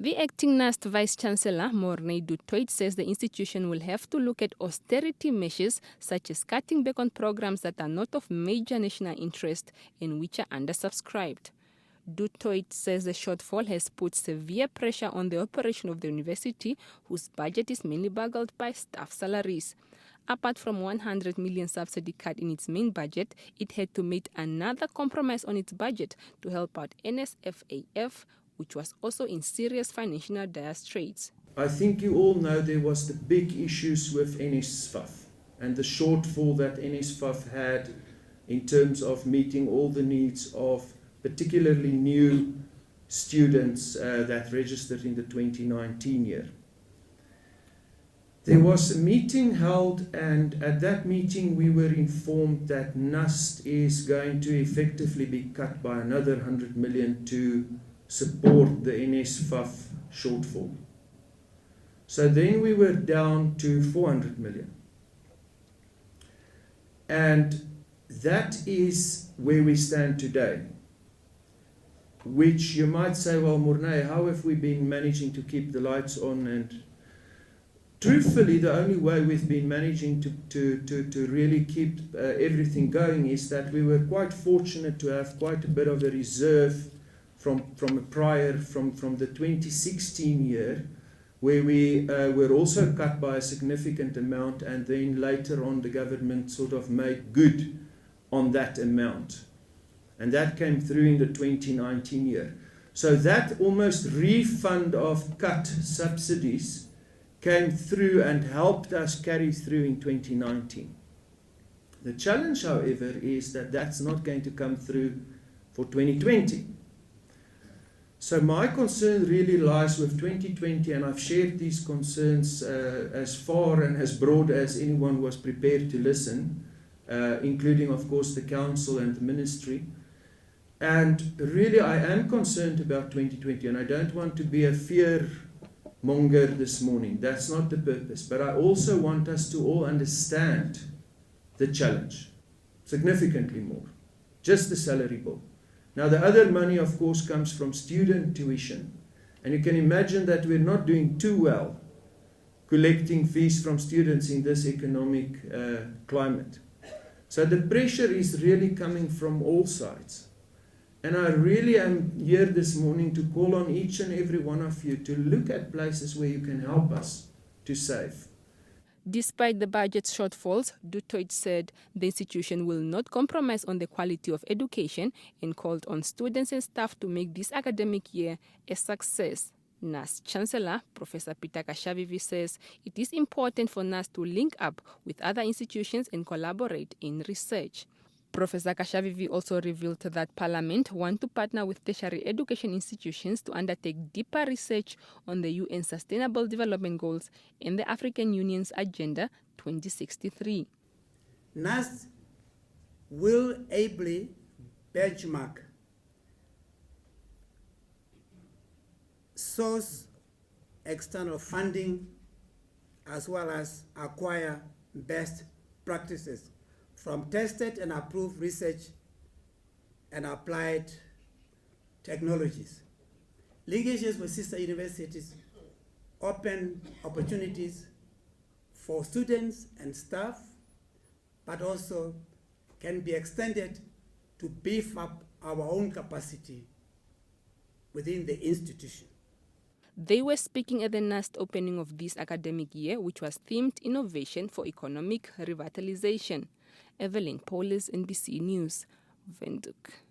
The acting NUST Vice-Chancellor, Morne du Toit, says the institution will have to look at austerity measures such as cutting back on programs that are not of major national interest and which are undersubscribed. Du Toit says the shortfall has put severe pressure on the operation of the university, whose budget is mainly boggled by staff salaries. Apart from 100 million subsidy cut in its main budget, it had to make another compromise on its budget to help out NSFAF, which was also in serious financial dire straits. I think you all know there was the big issues with NSFAF and the shortfall that NSFAF had in terms of meeting all the needs of particularly new students that registered in the 2019 year. There was a meeting held, and at that meeting we were informed that NUST is going to effectively be cut by another 100 million to support the NSFAF shortfall. So then we were down to 400 million. And that is where we stand today. Which you might say, well, Morne, how have we been managing to keep the lights on? And truthfully, the only way we've been managing to really keep everything going is that we were quite fortunate to have quite a bit of a reserve from the 2016 year, where we were also cut by a significant amount, and then later on the government sort of made good on that amount. And that came through in the 2019 year. So that almost refund of cut subsidies came through and helped us carry through in 2019. The challenge, however, is that that's not going to come through for 2020. So my concern really lies with 2020, and I've shared these concerns as far and as broad as anyone was prepared to listen, including, of course, the council and the ministry. And really, I am concerned about 2020, and I don't want to be a fear monger this morning. That's not the purpose. But I also want us to all understand the challenge significantly more. Just the salary bill. Now, the other money, of course, comes from student tuition. And you can imagine that we're not doing too well collecting fees from students in this economic climate. So the pressure is really coming from all sides. And I really am here this morning to call on each and every one of you to look at places where you can help us to save. Despite the budget shortfalls, Du Toit said the institution will not compromise on the quality of education and called on students and staff to make this academic year a success. NUST Chancellor Professor Peter Kashavivi says it is important for NUST to link up with other institutions and collaborate in research. Professor Kashavivi also revealed that Parliament want to partner with tertiary education institutions to undertake deeper research on the UN Sustainable Development Goals and the African Union's Agenda 2063. NUST will ably benchmark, source external funding, as well as acquire best practices from tested and approved research and applied technologies. Linkages with sister universities open opportunities for students and staff, but also can be extended to beef up our own capacity within the institution. They were speaking at the NUST opening of this academic year, which was themed Innovation for Economic Revitalization. Evelyn Polis, NBC News, Windhoek.